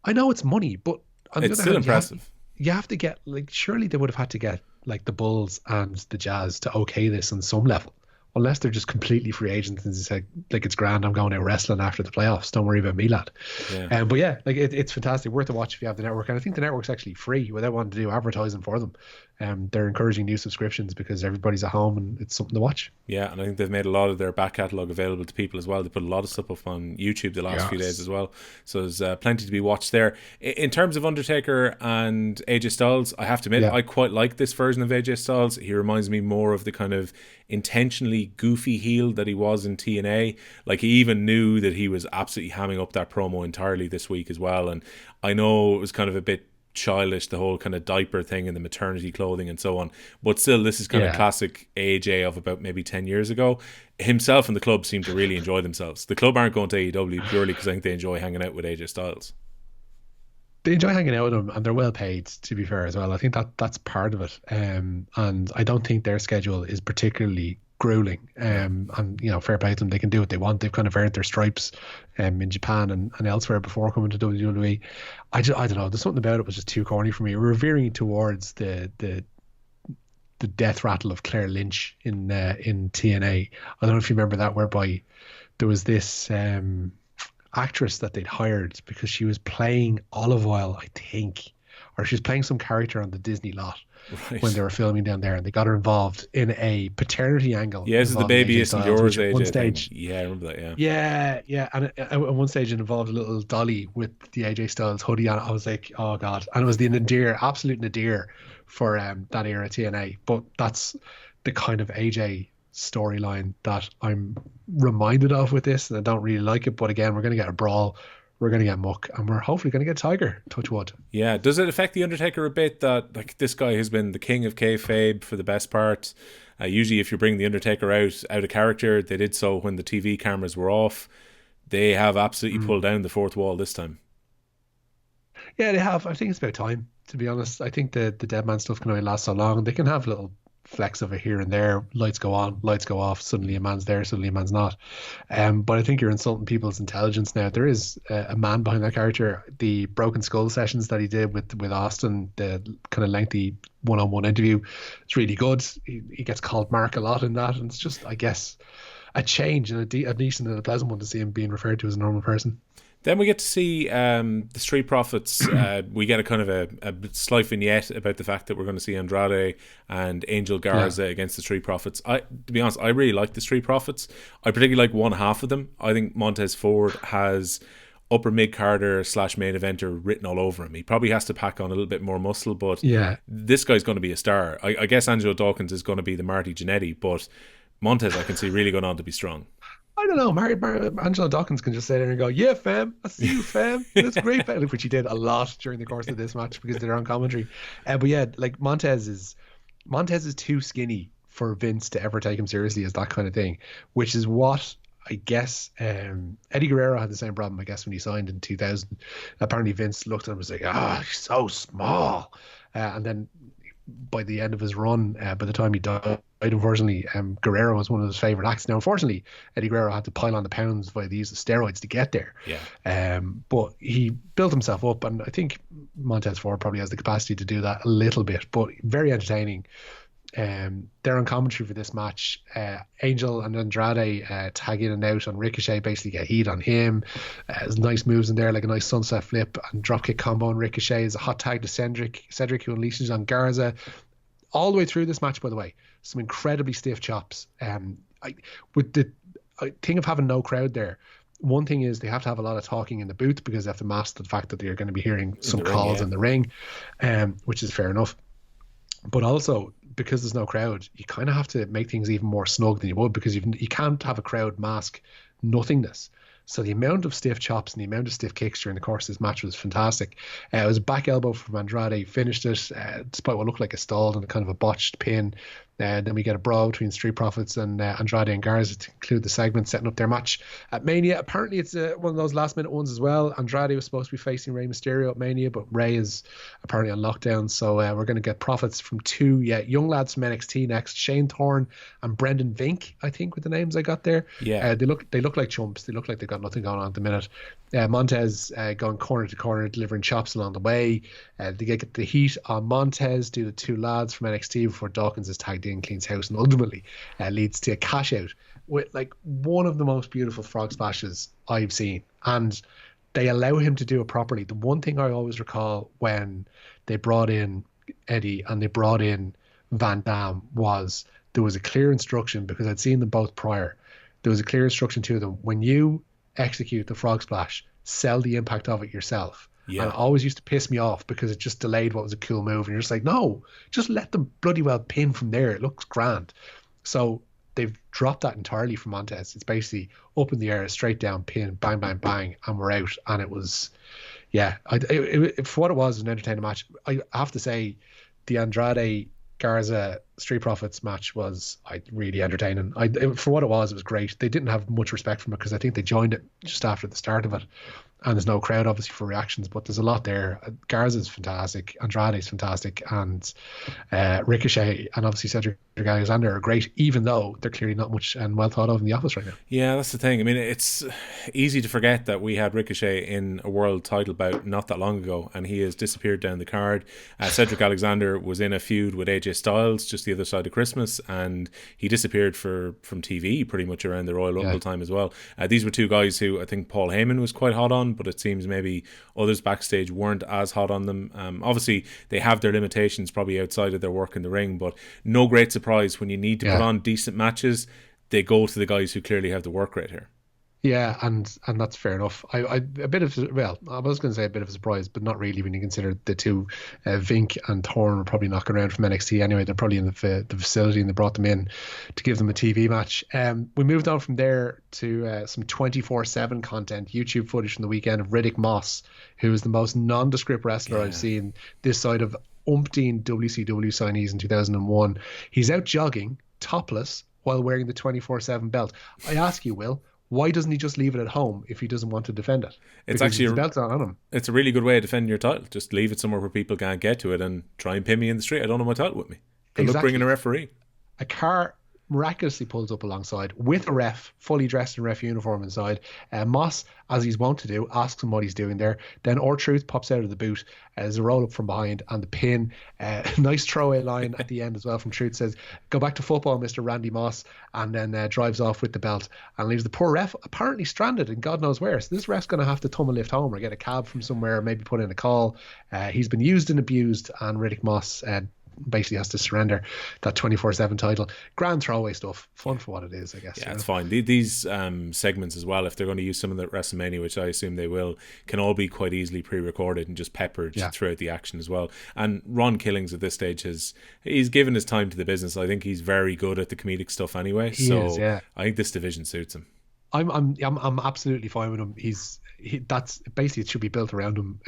S2: I know it's money, but on
S1: it's
S2: the other
S1: still
S2: hand,
S1: impressive.
S2: You have to get, like, surely they would have had to get like the Bulls and the Jazz to okay this on some level, unless they're just completely free agents and say, like, it's grand, I'm going out wrestling after the playoffs, don't worry about me, lad.
S1: Yeah.
S2: But yeah, like, it's fantastic, worth a watch if you have the network, and I think the network's actually free without wanting to do advertising for them. They're encouraging new subscriptions because everybody's at home and it's something to watch.
S1: Yeah, and I think they've made a lot of their back catalogue available to people as well. They put a lot of stuff up on YouTube the last few days as well. So there's plenty to be watched there. In terms of Undertaker and AJ Styles, I have to admit, I quite like this version of AJ Styles. He reminds me more of the kind of intentionally goofy heel that he was in TNA. Like, he even knew that he was absolutely hamming up that promo entirely this week as well. And I know it was kind of a bit childish, the whole kind of diaper thing and the maternity clothing and so on, but still, this is kind of classic AJ of about maybe 10 years ago. Himself and the club seem to really enjoy themselves. The club aren't going to AEW purely because I think they enjoy hanging out with AJ Styles. They
S2: enjoy hanging out with him, and they're well paid, to be fair, as well. I think that's part of it, and I don't think their schedule is particularly grueling, and fair play to them. They can do what they want. They've kind of earned their stripes in Japan and elsewhere before coming to WWE. I don't know, there's something about it was just too corny for me. We were veering towards the death rattle of Claire Lynch in TNA. I don't know if you remember that, whereby there was this actress that they'd hired because she was playing Olive Oil, I think, or she was playing some character on the Disney lot. Right. When they were filming down there, and they got her involved in a paternity angle.
S1: Yeah, this is the baby isn't yours age.
S2: One stage,
S1: yeah, I remember that.
S2: Yeah, and at one stage it involved a little dolly with the AJ Styles hoodie on it. I was like, oh god, and it was the absolute nadir for that era TNA. But that's the kind of AJ storyline that I'm reminded of with this, and I don't really like it. But again, we're going to get a brawl. We're going to get muck, and we're hopefully going to get Tiger, touch wood.
S1: Yeah, does it affect The Undertaker a bit that, like, this guy has been the king of kayfabe for the best part? Usually if you bring The Undertaker out of character, they did so when the TV cameras were off. They have absolutely pulled down the fourth wall this time.
S2: Yeah, they have. I think it's about time, to be honest. I think the dead man stuff can only last so long. They can have little flecks of it here and there. Lights go on, lights go off. Suddenly a man's there, suddenly a man's not. But I think you're insulting people's intelligence now. There is a man behind that character. The Broken Skull sessions that he did with Austin, the kind of lengthy one-on-one interview, it's really good. He gets called Mark a lot in that, and it's just, I guess, a change and a decent and a pleasant one to see him being referred to as a normal person.
S1: Then we get to see the Street Profits. We get a kind of a slight vignette about the fact that we're going to see Andrade and Angel Garza against the Street Profits. To be honest, I really like the Street Profits. I particularly like one half of them. I think Montez Ford has upper mid-carder / main eventer written all over him. He probably has to pack on a little bit more muscle, but this guy's going to be a star. I guess Angelo Dawkins is going to be the Marty Jannetty, but Montez I can see really going on to be strong.
S2: I don't know. Angelo Dawkins can just sit there and go, yeah, fam, I see you, fam. That's great, fam. Which he did a lot during the course of this match because they're on commentary. But yeah, like, Montez is too skinny for Vince to ever take him seriously as that kind of thing, which is what I guess Eddie Guerrero had the same problem, I guess, when he signed in 2000. Apparently Vince looked at him and was like, he's so small. And then by the end of his run, by the time he died, unfortunately, Guerrero was one of his favorite acts. Now, unfortunately, Eddie Guerrero had to pile on the pounds via the use of steroids to get there.
S1: Yeah.
S2: But he built himself up, and I think Montez Ford probably has the capacity to do that a little bit, but very entertaining. They're on commentary for this match. Angel and Andrade tag in and out on Ricochet, basically get heat on him. There's nice moves in there, like a nice sunset flip and dropkick combo on Ricochet. Is a hot tag to Cedric who unleashes on Garza. All the way through this match, by the way, some incredibly stiff chops. With the thing of having no crowd there, one thing is they have to have a lot of talking in the booth because they have to mask the fact that they're going to be hearing some calls in the ring, which is fair enough. But also, because there's no crowd, you kind of have to make things even more snug than you would, because you can't have a crowd mask nothingness. So the amount of stiff chops and the amount of stiff kicks during the course of this match was fantastic. It was a back elbow from Andrade, finished it, despite what looked like a stall and a kind of a botched pin. Then we get a brawl between Street Profits and Andrade and Garza to conclude the segment, setting up their match at Mania. Apparently it's one of those last minute ones as well. Andrade was supposed to be facing Rey Mysterio at Mania, but Rey is apparently on lockdown. So we're going to get Profits from two young lads from NXT next, Shane Thorne and Brendan Vink, I think, with the names I got there.
S1: Yeah.
S2: They look like chumps. They look like they've got nothing going on at the minute. Montez going corner to corner, delivering chops along the way. They get the heat on Montez, do the two lads from NXT before Dawkins is tagged in, cleans house, and ultimately leads to a cash out with like one of the most beautiful frog splashes I've seen. And they allow him to do it properly. The one thing I always recall when they brought in Eddie and they brought in Van Dam was there was a clear instruction, because I'd seen them both prior. There was a clear instruction to them: when you execute the frog splash, sell the impact of it yourself. Yeah. And it always used to piss me off because it just delayed what was a cool move. And you're just like, no, just let them bloody well pin from there. It looks grand. So they've dropped that entirely from Montez. It's basically up in the air, straight down, pin, bang, bang, bang, and we're out. And it was, for what it was an entertaining match. I have to say, the Andrade Garza Street Profits match was really entertaining. For what it was great. They didn't have much respect from it because I think they joined it just after the start of it, and there's no crowd obviously for reactions, but there's a lot there. Garza's fantastic, Andrade's fantastic, and Ricochet and obviously Cedric Alexander are great, even though they're clearly not much and well thought of in the office right now.
S1: Yeah, that's the thing. I mean, it's easy to forget that we had Ricochet in a world title bout not that long ago, and he has disappeared down the card. Cedric Alexander was in a feud with AJ Styles just the other side of Christmas, and he disappeared from TV pretty much around the Royal Rumble time as well. These were two guys who I think Paul Heyman was quite hot on, but it seems maybe others backstage weren't as hot on them. Obviously, they have their limitations probably outside of their work in the ring, but no great surprise when you need to put on decent matches, they go to the guys who clearly have the work rate here.
S2: Yeah, and that's fair enough. I was going to say a bit of a surprise, but not really when you consider the two, Vink and Thorne were probably knocking around from NXT anyway. They're probably in the facility, and they brought them in to give them a TV match. We moved on from there to some 24/7 content, YouTube footage from the weekend of Riddick Moss, who is the most nondescript wrestler I've seen this side of umpteen WCW signees in 2001. He's out jogging, topless, while wearing the 24/7 belt. I ask you, Will, why doesn't he just leave it at home if he doesn't want to defend it?
S1: It's actually
S2: the belt's not on him.
S1: It's a really good way of defending your title. Just leave it somewhere where people can't get to it and try and pin me in the street. I don't know my title with me. Good luck bringing a referee.
S2: A car miraculously pulls up alongside with a ref, fully dressed in ref uniform inside. Moss, as he's wont to do, asks him what he's doing there. Then R-Truth pops out of the boot as a roll up from behind, and the pin. Nice throwaway line at the end as well from Truth, says, "Go back to football, Mr. Randy Moss," and then drives off with the belt and leaves the poor ref apparently stranded in God knows where. So this ref's going to have to tumble lift home or get a cab from somewhere, maybe put in a call. He's been used and abused, and Riddick Moss basically has to surrender that 24/7 title. Grand throwaway stuff, fun for what it is, I guess.
S1: Yeah, it's fine. These segments as well, if they're going to use some of the Wrestlemania, which I assume they will, can all be quite easily pre-recorded and just peppered throughout the action as well. And Ron Killings at this stage he's given his time to the business. I think he's very good at the comedic stuff anyway. I think this division suits him.
S2: I'm absolutely fine with him. That's basically, it should be built around him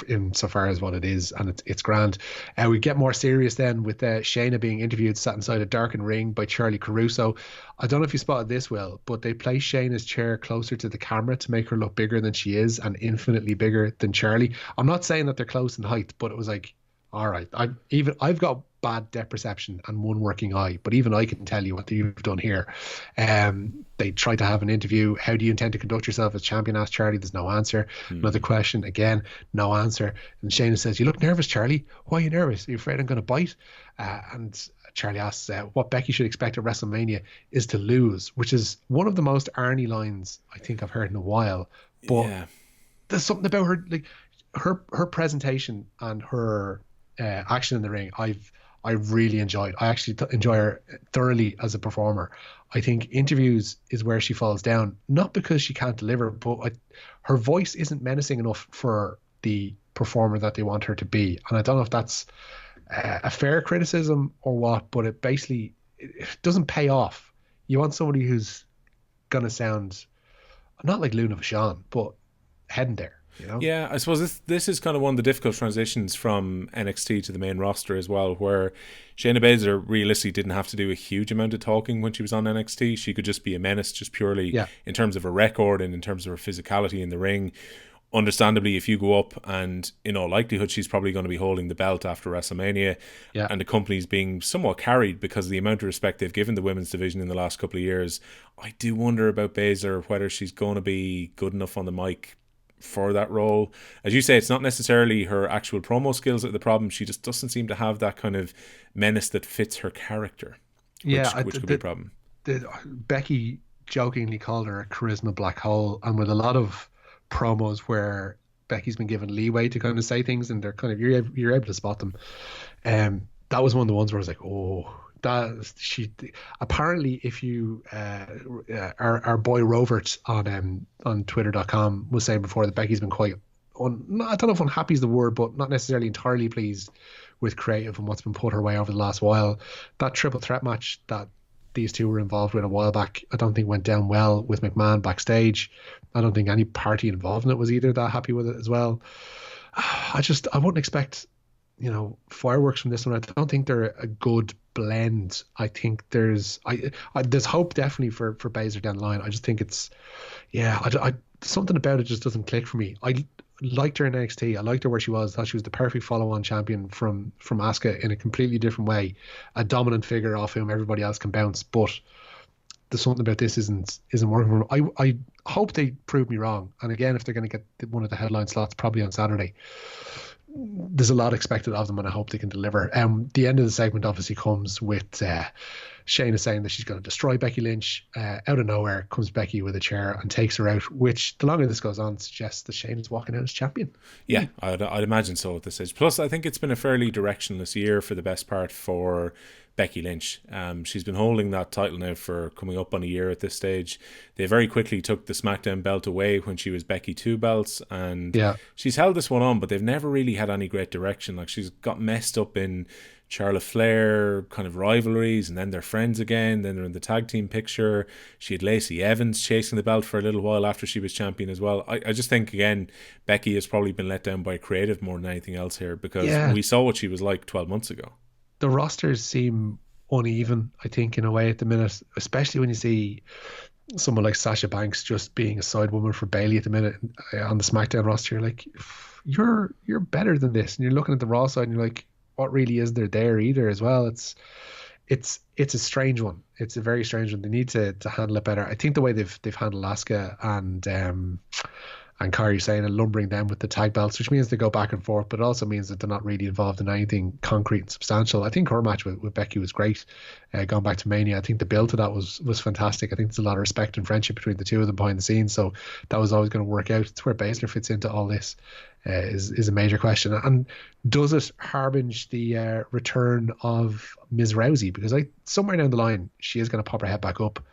S2: in so far as what it is, and it's grand. We get more serious then with Shayna being interviewed, sat inside a darkened ring by Charlie Caruso. I don't know if you spotted this, Will, but they place Shayna's chair closer to the camera to make her look bigger than she is, and infinitely bigger than Charlie. I'm not saying that they're close in height, but it was like, all right, I've got bad depth perception and one working eye, but even I can tell you what you've done here. They tried to have an interview. How do you intend to conduct yourself as champion? Asked Charlie. There's no answer. Another question. Again, no answer. And Shayna says, "You look nervous, Charlie. Why are you nervous? Are you afraid I'm going to bite?" And Charlie asks, what Becky should expect at WrestleMania is to lose, which is one of the most Arnie lines I think I've heard in a while. But there's something about her, like her presentation and her action in the ring. I really enjoyed. I actually enjoy her thoroughly as a performer. I think interviews is where she falls down, not because she can't deliver, but her voice isn't menacing enough for the performer that they want her to be. And I don't know if that's a fair criticism or what, but it doesn't pay off. You want somebody who's going to sound not like Luna Vachon, but heading there. You know?
S1: Yeah, I suppose this is kind of one of the difficult transitions from NXT to the main roster as well, where Shayna Baszler realistically didn't have to do a huge amount of talking when she was on NXT. She could just be a menace, just purely in terms of her record and in terms of her physicality in the ring. Understandably, if you go up, and in all likelihood she's probably going to be holding the belt after WrestleMania, and the company's being somewhat carried because of the amount of respect they've given the women's division in the last couple of years, I do wonder about Baszler, whether she's going to be good enough on the mic for that role. As you say, it's not necessarily her actual promo skills that are the problem. She just doesn't seem to have that kind of menace that fits her character, which could be a problem.
S2: Becky jokingly called her a charisma black hole, and with a lot of promos where Becky's been given leeway to kind of say things, and they're kind of you're able to spot them. That was one of the ones where I was like, oh, that she apparently, if you our boy Rovert on Twitter.com was saying before that Becky's been quite I don't know if unhappy is the word, but not necessarily entirely pleased with creative and what's been put her way over the last while. That triple threat match that these two were involved with a while back, I don't think went down well with McMahon backstage. I don't think any party involved in it was either that happy with it as well. I wouldn't expect, fireworks from this one. I don't think they're a good blend. I think there's hope definitely for Baszler down the line. I just think it's something about it just doesn't click for me. I liked her in NXT. I liked her where she was. I thought she was the perfect follow-on champion from Asuka in a completely different way, a dominant figure off whom everybody else can bounce. But there's something about this isn't working for them. I hope they prove me wrong. And again, if they're going to get one of the headline slots, probably on Saturday, there's a lot expected of them, and I hope they can deliver. The end of the segment obviously comes with Shayna saying that she's going to destroy Becky Lynch. Out of nowhere comes Becky with a chair and takes her out, which the longer this goes on suggests that Shayna's walking out as champion.
S1: Yeah, I'd imagine so at this stage. Plus, I think it's been a fairly directionless year for the best part for Becky Lynch. She's been holding that title now for coming up on a year at this stage. They very quickly took the SmackDown belt away when she was Becky 2 belts, and she's held this one on, but they've never really had any great direction. Like, she's got messed up in Charlotte Flair kind of rivalries, and then they're friends again, then they're in the tag team picture. She had Lacey Evans chasing the belt for a little while after she was champion as well. I just think, again, Becky has probably been let down by creative more than anything else here, because we saw what she was like 12 months ago.
S2: The rosters seem uneven, I think, in a way at the minute, especially when you see someone like Sasha Banks just being a side woman for Bayley at the minute on the SmackDown roster. You're like, you're better than this, and you're looking at the Raw side and you're like, what really is there either as well? It's a strange one. It's a very strange one. They need to handle it better. I think the way they've handled Asuka and Kairi Sane and lumbering them with the tag belts, which means they go back and forth, but it also means that they're not really involved in anything concrete and substantial. I think her match with Becky was great. Going back to Mania, I think the build to that was fantastic. I think there's a lot of respect and friendship between the two of them behind the scenes, so that was always going to work out. It's where Baszler fits into all this is a major question. And does it harbinge the return of Ms. Rousey? Because somewhere down the line, she is going to pop her head back up.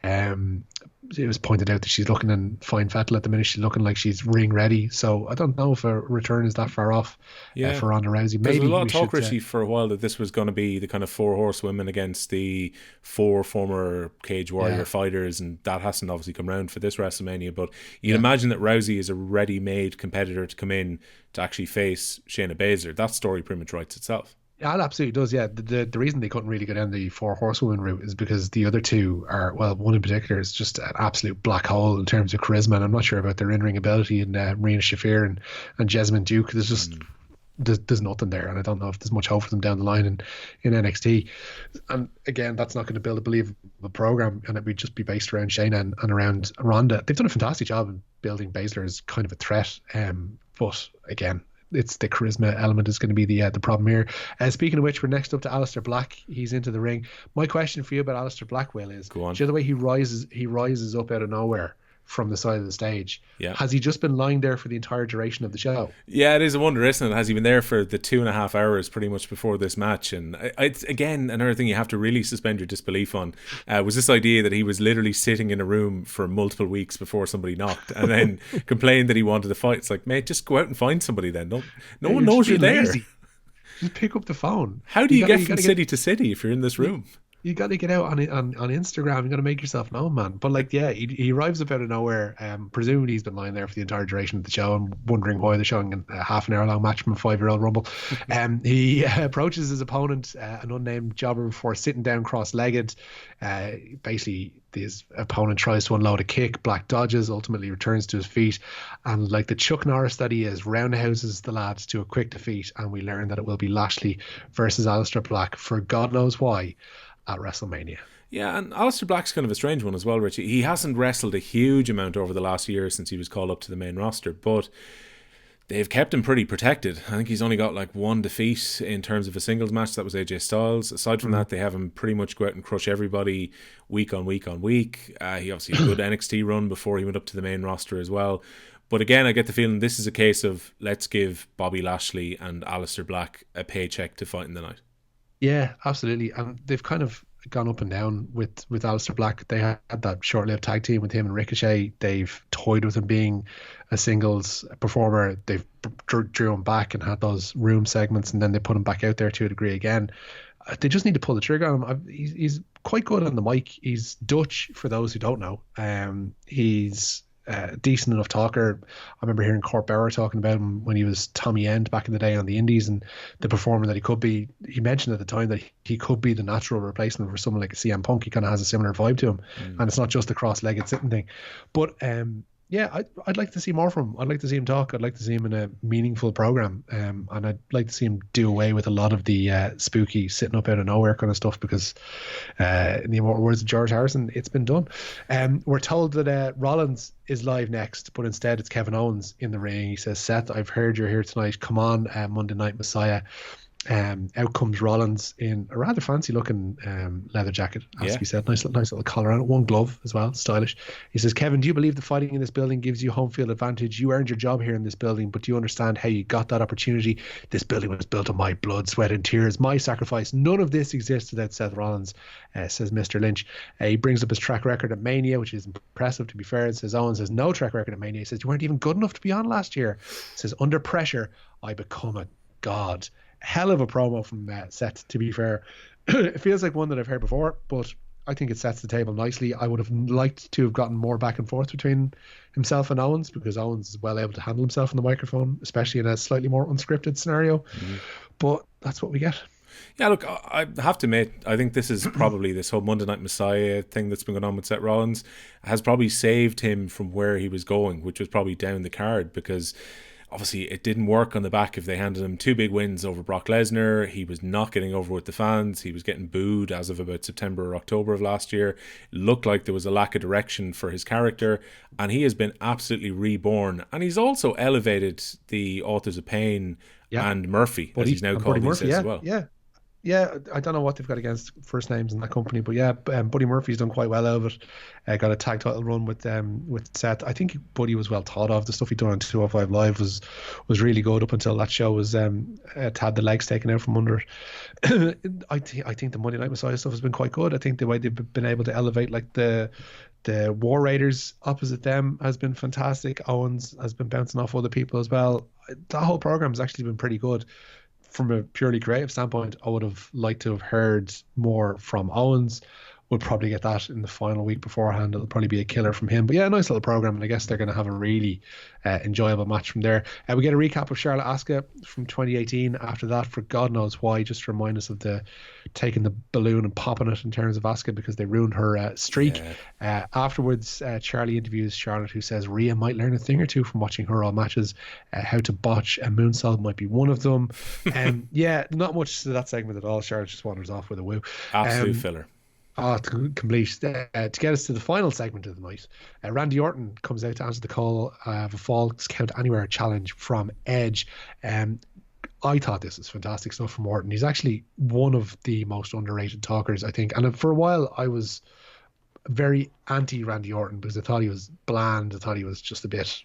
S2: It was pointed out that she's looking in fine fettle at the minute. She's looking like she's ring ready. So I don't know if a return is that far off for Ronda Rousey.
S1: Maybe there was a lot of talk,
S2: should,
S1: Richie, for a while that this was going to be the kind of 4 horsewomen against the 4 former Cage Warrior fighters, and that hasn't obviously come round for this WrestleMania. But you'd imagine that Rousey is a ready-made competitor to come in to actually face Shayna Baszler. That story pretty much writes itself.
S2: Yeah, it absolutely does. Yeah, the reason they couldn't really go down the 4 horsewomen route is because the other two are, well, one in particular is just an absolute black hole in terms of charisma, and I'm not sure about their in-ring ability. And Marina Shafir and Jessamine Duke, there's just there's nothing there, and I don't know if there's much hope for them down the line in NXT. And again, that's not going to build a believable program, and it would just be based around Shayna and around Ronda. They've done a fantastic job in building Baszler as kind of a threat, but again, it's the charisma element is going to be the problem here. Speaking of which, we're next up to Alistair Black. He's into the ring. My question for you about Alistair Black, Will, is, do you know the way he rises up out of nowhere from the side of the stage?
S1: Yeah.
S2: Has he just been lying there for the entire duration of the show?
S1: Yeah, it is a wonder, isn't it? Has he been there for the 2.5 hours pretty much before this match? And it's, again, another thing you have to really suspend your disbelief on was this idea that he was literally sitting in a room for multiple weeks before somebody knocked and then complained that he wanted to fight. It's like, mate, just go out and find somebody then. No one knows you're there.
S2: Lazy. Just pick up the phone.
S1: How do you get from city to city if you're in this room?
S2: You got to get out on Instagram. You got to make yourself known, man. But like, yeah, he arrives up out of nowhere. Presumably he's been lying there for the entire duration of the show and wondering why they're showing a half an hour long match from a 5-year-old Rumble. He approaches his opponent, an unnamed jobber, before sitting down cross-legged. Basically, his opponent tries to unload a kick. Black dodges, ultimately returns to his feet, and like the Chuck Norris that he is, roundhouses the lads to a quick defeat. And we learn that it will be Lashley versus Alistair Black for God knows why at WrestleMania.
S1: Yeah, and Alistair Black's kind of a strange one as well, Richie. He hasn't wrestled a huge amount over the last year since he was called up to the main roster, but they've kept him pretty protected. I think he's only got like 1 defeat in terms of a singles match. That was AJ Styles. Aside from that, they have him pretty much go out and crush everybody week on week on week. He obviously had a good NXT run before he went up to the main roster as well. But again, I get the feeling this is a case of let's give Bobby Lashley and Alistair Black a paycheck to fight in the night.
S2: Yeah, absolutely. And they've kind of gone up and down with Alistair Black. They had that short-lived tag team with him and Ricochet. They've toyed with him being a singles performer. They've drew him back and had those room segments, and then they put him back out there to a degree again. They just need to pull the trigger on him. He's quite good on the mic. He's Dutch, for those who don't know. He's decent enough talker. I remember hearing Court Bauer talking about him when he was Tommy End back in the day on the Indies, and the performer that he could be. He mentioned at the time that he could be the natural replacement for someone like a CM Punk. He kind of has a similar vibe to him, and it's not just the cross-legged sitting thing. But yeah, I'd like to see more from him. I'd like to see him talk. I'd like to see him in a meaningful program, and I'd like to see him do away with a lot of the spooky sitting up out of nowhere kind of stuff, because in the immortal words of George Harrison, it's been done. We're told that Rollins is live next, but instead it's Kevin Owens in the ring. He says, "Seth, I've heard you're here tonight. Come on, Monday Night Messiah." Out comes Rollins in a rather fancy looking leather jacket, has to be said. Nice little collar on it, 1 glove as well, stylish. He says, "Kevin, do you believe the fighting in this building gives you home field advantage? You earned your job here in this building, but do you understand how you got that opportunity? This building was built on my blood, sweat and tears, my sacrifice. None of this exists without Seth Rollins," says Mr. Lynch. He brings up his track record at Mania, which is impressive, to be fair. It says Owens has no track record at Mania. He says, "You weren't even good enough to be on last year." He says, "Under pressure, I become a god." Hell of a promo from Seth, to be fair. It feels like one that I've heard before, but I think it sets the table nicely. I would have liked to have gotten more back and forth between himself and Owens, because Owens is well able to handle himself on the microphone, especially in a slightly more unscripted scenario. But that's what we get.
S1: Yeah, look, I have to admit, I think this is probably this whole Monday Night Messiah thing that's been going on with Seth Rollins has probably saved him from where he was going, which was probably down the card, because obviously it didn't work on the back if they handed him 2 big wins over Brock Lesnar. He was not getting over with the fans. He was getting booed as of about September or October of last year. It looked like there was a lack of direction for his character, and he has been absolutely reborn. And he's also elevated the Authors of Pain and Murphy, as he's now called these days as well.
S2: Yeah. Yeah, I don't know what they've got against first names in that company, but yeah, Buddy Murphy's done quite well out of it. Got a tag title run with Seth. I think Buddy was well thought of. The stuff he'd done on 205 Live was really good up until that show was had the legs taken out from under it. I think the Monday Night Messiah stuff has been quite good. I think the way they've been able to elevate like the War Raiders opposite them has been fantastic. Owens has been bouncing off other people as well. That whole program has actually been pretty good. From a purely creative standpoint, I would have liked to have heard more from Owens. We'll probably get that in the final week beforehand. It'll probably be a killer from him. But yeah, nice little program, and I guess they're going to have a really enjoyable match from there. We get a recap of Charlotte Asuka from 2018. After that, for God knows why, just to remind us of the taking the balloon and popping it in terms of Asuka because they ruined her streak. Yeah. Afterwards, Charlie interviews Charlotte, who says Rhea might learn a thing or two from watching her all matches. How to botch a moonsault might be one of them. Yeah, not much to that segment at all. Charlotte just wanders off with a woo.
S1: Absolute filler.
S2: Oh, complete. To get us to the final segment of the night, Randy Orton comes out to answer the call of a Falls Count Anywhere challenge from Edge. I thought this was fantastic stuff from Orton. He's actually one of the most underrated talkers, I think. And for a while, I was very anti Randy Orton because I thought he was bland. I thought he was just a bit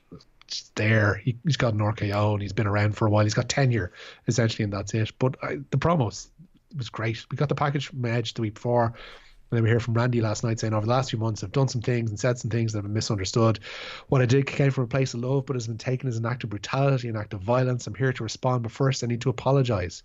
S2: just there. He's got an RKO and he's been around for a while. He's got tenure, essentially, and that's it. But the promos was great. We got the package from Edge the week before. And then we hear from Randy last night saying, over the last few months, I've done some things and said some things that have been misunderstood. What I did came from a place of love, but has been taken as an act of brutality, an act of violence. I'm here to respond, but first I need to apologize.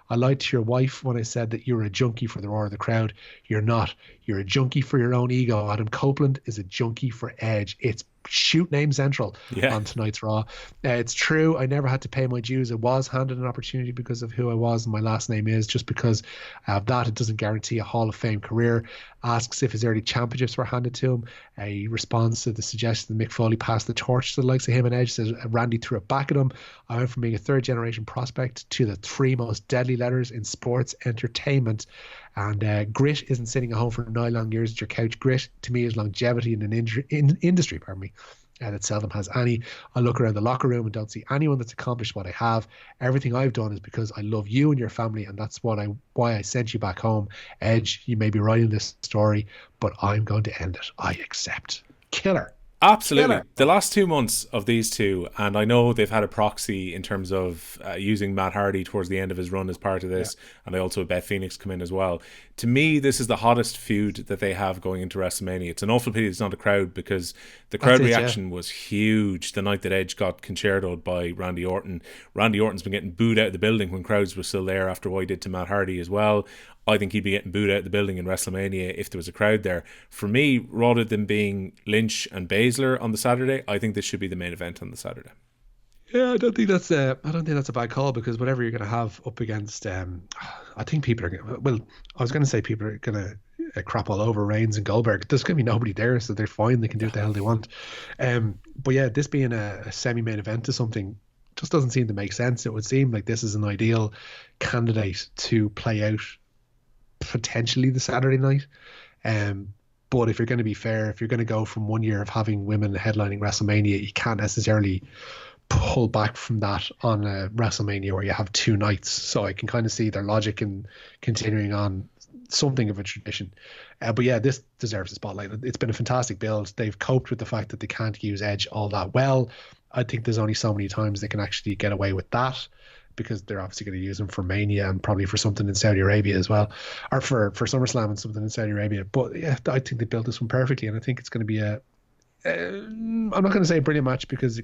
S2: I lied to your wife when I said that you were a junkie for the roar of the crowd. You're not. You're a junkie for your own ego. Adam Copeland is a junkie for Edge. It's shoot name central on tonight's Raw. It's true. I never had to pay my dues. I was handed an opportunity because of who I was and my last name is. Just because of that, it doesn't guarantee a Hall of Fame career. Asks if his early championships were handed to him. He responds to the suggestion that Mick Foley passed the torch to the likes of him and Edge. Says Randy threw it back at him. I went from being a third generation prospect to the three most deadly letters in sports entertainment. And grit isn't sitting at home for 9 long years at your couch. Grit to me is longevity in an industry, that seldom has any. I look around the locker room and don't see anyone that's accomplished what I have. Everything I've done is because I love you and your family, and that's why I sent you back home. Edge, you may be writing this story, but I'm going to end it. I accept. Killer.
S1: Absolutely. The last 2 months of these two, and I know they've had a proxy in terms of using Matt Hardy towards the end of his run as part of this, and I also had Beth Phoenix come in as well. To me, this is the hottest feud that they have going into WrestleMania. It's an awful pity it's not a crowd because the crowd reaction was huge the night that Edge got concertoed by Randy Orton. Randy Orton's been getting booed out of the building when crowds were still there after what he did to Matt Hardy as well. I think he'd be getting booed out of the building in WrestleMania if there was a crowd there. For me, rather than being Lynch and Baszler on the Saturday, I think this should be the main event on the Saturday.
S2: Yeah, I don't think that's a bad call because whatever you're going to have up against, I think people are well. I was going to say people are going to crap all over Reigns and Goldberg. There's going to be nobody there, so they're fine. They can do what the hell they want. But yeah, this being a semi-main event to something just doesn't seem to make sense. It would seem like this is an ideal candidate to play out potentially the Saturday night. But if you're going to be fair, if you're going to go from 1 year of having women headlining WrestleMania, you can't necessarily pull back from that on a WrestleMania where you have 2 nights. So I can kind of see their logic in continuing on something of a tradition. But yeah, this deserves a spotlight. It's been a fantastic build. They've coped with the fact that they can't use Edge all that well. I think there's only so many times they can actually get away with that, because they're obviously going to use them for Mania and probably for something in Saudi Arabia as well, or for SummerSlam and something in Saudi Arabia. But yeah, I think they built this one perfectly, and I think it's going to be I'm not going to say a brilliant match because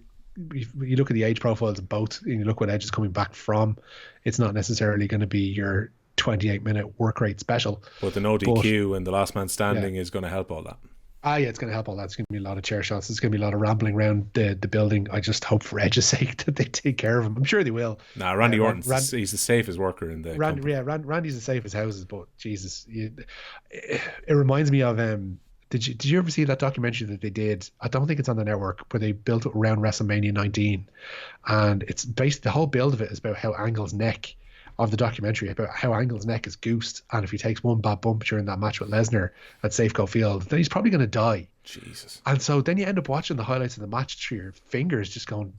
S2: you look at the age profiles of both and you look what Edge is coming back from, it's not necessarily going to be your 28-minute work rate special.
S1: But the no DQ and the last man standing is going to help all that.
S2: Yeah, it's going to help all that. It's going to be a lot of chair shots. It's going to be a lot of rambling around the building. I just hope for Edge's sake that they take care of him. I'm sure they will.
S1: Nah, Randy Orton's he's the safest worker in the company.
S2: Yeah, Randy's the safest houses, but Jesus, it reminds me of did you ever see that documentary that they did? I don't think it's on the network, where they built it around WrestleMania 19, and it's based, the whole build of it is about how Angle's neck of the documentary, about how Angle's neck is goosed, and if he takes one bad bump during that match with Lesnar at Safeco Field, then he's probably going to die.
S1: Jesus.
S2: And so then you end up watching the highlights of the match through your fingers, just going,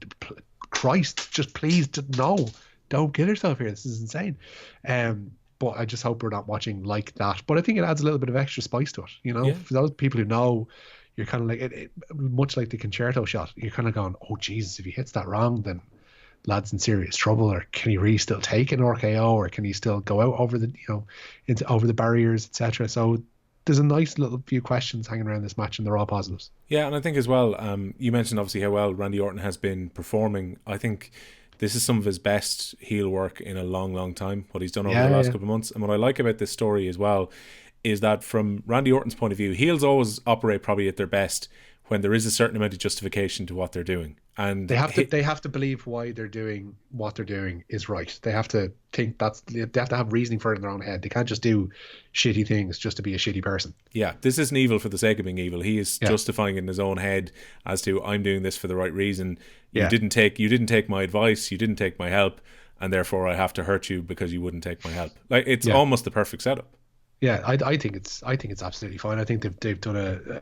S2: Christ, just please, no, don't kill yourself here. This is insane. but I just hope we're not watching like that. But I think it adds a little bit of extra spice to it, you know.
S1: Yeah.
S2: For those people who know, you're kind of like much like the concerto shot. You're kind of going, oh Jesus, if he hits that wrong, then lad's in serious trouble. Or can he really still take an RKO, or can he still go out over the over the barriers, etc. So there's a nice little few questions hanging around this match, and they're all positives.
S1: Yeah, and I think as well, you mentioned obviously how well Randy Orton has been performing. I think this is some of his best heel work in a long, long time, what he's done over the last couple of months. And what I like about this story as well is that from Randy Orton's point of view, heels always operate probably at their best when there is a certain amount of justification to what they're doing. And
S2: they have to believe why they're doing what they're doing is right. They have to think they have to have reasoning for it in their own head. They can't just do shitty things just to be a shitty person.
S1: Yeah, this isn't evil for the sake of being evil. He is justifying in his own head as to, I'm doing this for the right reason. You didn't take my advice, you didn't take my help, and therefore I have to hurt you because you wouldn't take my help. Like, it's almost the perfect setup.
S2: Yeah, I think it's absolutely fine. I think they've done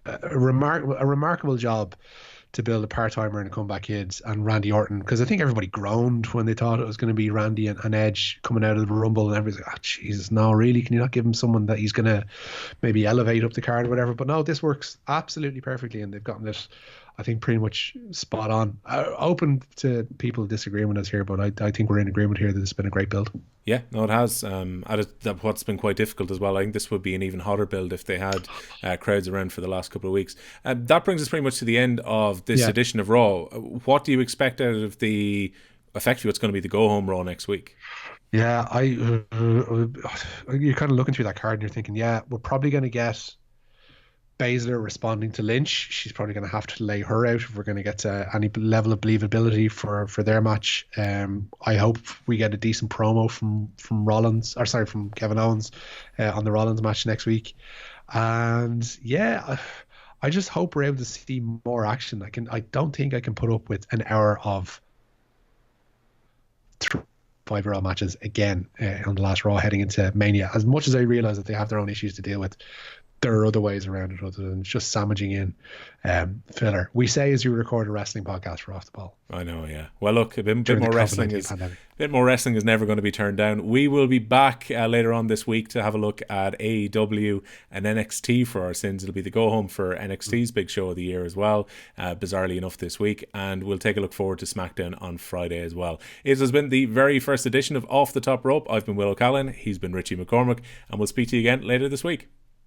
S2: a remarkable job to build a part-timer and a comeback kids and Randy Orton, because I think everybody groaned when they thought it was going to be Randy and Edge coming out of the Rumble, and everybody's like, oh Jesus, no, really? Can you not give him someone that he's going to maybe elevate up the card or whatever? But no, this works absolutely perfectly, and they've gotten it, I think, pretty much spot on. Open to people disagreeing with us here, but I think we're in agreement here that it's been a great build. Yeah,
S1: no, it has. What's been quite difficult as well, I think this would be an even hotter build if they had crowds around for the last couple of weeks. That brings us pretty much to the end of this edition of Raw. What do you expect out of effectively what's going to be the go-home Raw next week?
S2: Yeah, you're kind of looking through that card and you're thinking, we're probably going to get Baszler responding to Lynch. She's probably going to have to lay her out if we're going to get to any level of believability for their match. I hope we get a decent promo from Kevin Owens on the Rollins match next week. And I just hope we're able to see more action. I don't think I can put up with an hour of 5-year-old matches again on the last Raw heading into Mania. As much as I realize that they have their own issues to deal with, there are other ways around it other than just sandwiching in filler. We say as you record a wrestling podcast for Off the Ball.
S1: I know, yeah. Well, look, a bit more wrestling is never going to be turned down. We will be back later on this week to have a look at AEW and NXT for our sins. It'll be the go home for NXT's big show of the year as well, bizarrely enough this week, and we'll take a look forward to SmackDown on Friday as well. It has been the very first edition of Off the Top Rope. I've been Will O'Callaghan, he's been Richie McCormack, and we'll speak to you again later this week.